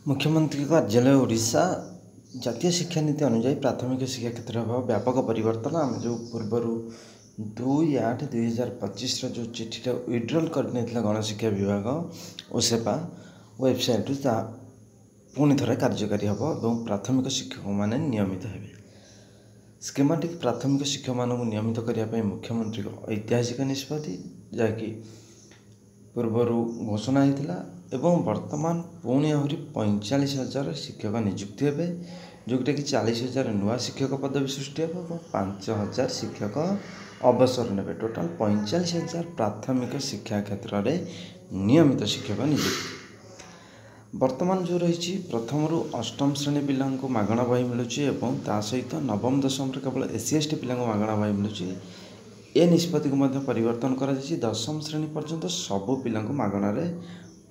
मुख्यमंत्री कार्यालय ओडिशा जातीय शिक्षा नीति अनुजाई प्राथमिक शिक्षा क्षेत्र में व्यापक परिवर्तन आम जो पूर्वर 2/8/2025 जो चिठीटा विड्रॉल करने गणशिक्षा विभाग और सेवा वेबसाइट पुणी थे कार्यकारी हम और प्राथमिक शिक्षक मैंने नियमित हे स्कीमेटिक प्राथमिक शिक्षक मानक नियमित करने मुख्यमंत्री ऐतिहासिक निष्पत्ति जहाँकि पूर्वर घोषणा होता एवं वर्तमान पुणी आहरी 45,000 शिक्षक नियुक्ति हे जोटा कि 40,000 नुआ शिक्षक पदवी सृष्टि हे और 5,000 शिक्षक अवसर ने टोटाल 45,000 प्राथमिक शिक्षा क्षेत्र में नियमित शिक्षक नियुक्ति वर्तमान जो रही प्रथम रु अष्टम श्रेणी पिला मागणा बही मिलूँ सहित नवम दशम केवल SC ST पिला मागणा बही मिलूँ ए निष्पत्ति को परिवर्तन कर दशम श्रेणी पर्यंत सबू पिला मागणारे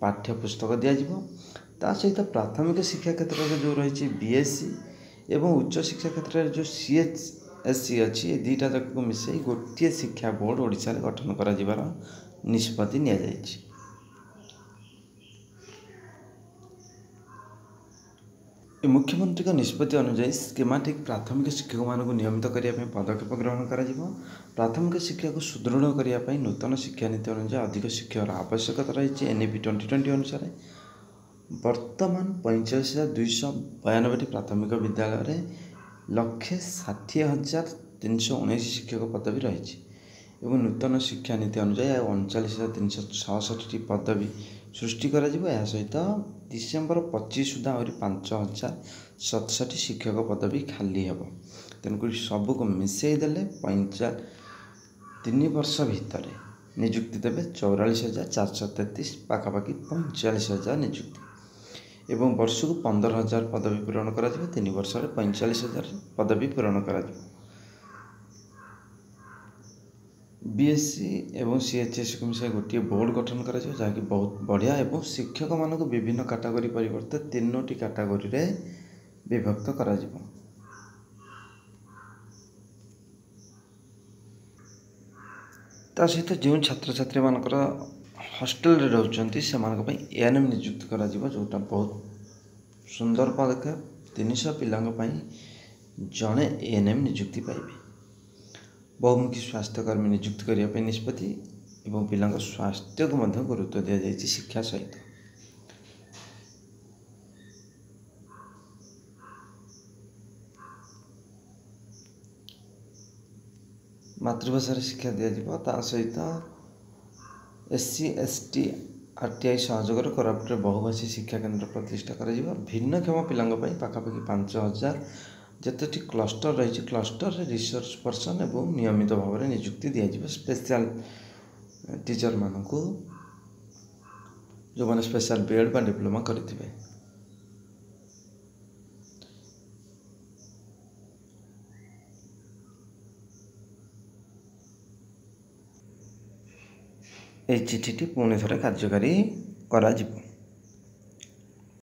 पाठ्यपुस्तक दिज्व सहित प्राथमिक शिक्षा क्षेत्र में जो रही BSc एवं उच्च शिक्षा क्षेत्र में जो CHSC अच्छी दुईटा जाक मिसई गोटे शिक्षा बोर्ड ओडिशा गठन कर निष्पत्ति नि मुख्यमंत्री का निष्पत्ति अनुजाई स्कीमेटिक प्राथमिक शिक्षक मानक नियमित करने पदक्षेप ग्रहण कर प्राथमिक शिक्षा को सुदृढ़ करने नूतन शिक्षा नीति अनुसार अधिक शिक्षक आवश्यकता रही NEP 2020 अनुसार वर्तमान 45,292 प्राथमिक विद्यालय 1,60,319 शिक्षक पदवी रही एवं नूतन शिक्षा नीति अनुसार 39,366 पदवी सृष्टि कर सहित डिसेम्बर 25 सुधा 5,067 शिक्षक पदवी खाली हे तेणुक सबको मिसई देले 3 वर्ष भितर निजुक्ति देवे 44,433 पाखापाखि 45,000 निजुक्ति एवं वर्ष को 15,000 पदवी पूरण कर 3 वर्ष 45,000 पदवी पूरण कर BSc एवं CHSC को मिसाई गोटे बोर्ड गठन कर जहाँकि बहुत बढ़िया एवं शिक्षक मान विभिन्न कैटेगरी परिवर्ते 3टी कैटेगरी रे विभक्त कर सहित जो छात्र छात्री मानकर हॉस्टल रे रहउचंती से मानक पई ANM नियुक्त करा जिवो जोटा बहुत सुंदर पदक्षेप 300 पिलांग पई जणे ANM नियुक्ति पाइबे बहुमुखी स्वास्थ्यकर्मी नियुक्त करने निष्पत्ति एवं पिला स्वास्थ्य को गुरुत्व दि जाए शिक्षा सहित मातृभाषा शिक्षा दिज्व सहित SC ST RTI सहयोग कोरापुट बहुभाषी शिक्षा केन्द्र प्रतिष्ठा कर भिन्नक्षम पिला पाखापाखि 5,000 जिते क्लस्टर रही क्लस्टर रिसर्च पर्सन एवं नियमित भाव में नियुक्ति दिज्व स्पेशल टीचर मान जो मैंने स्पेशल BEd बा डिप्लोमा करेंगे चिठी पुणी थे कार्यकारी करा।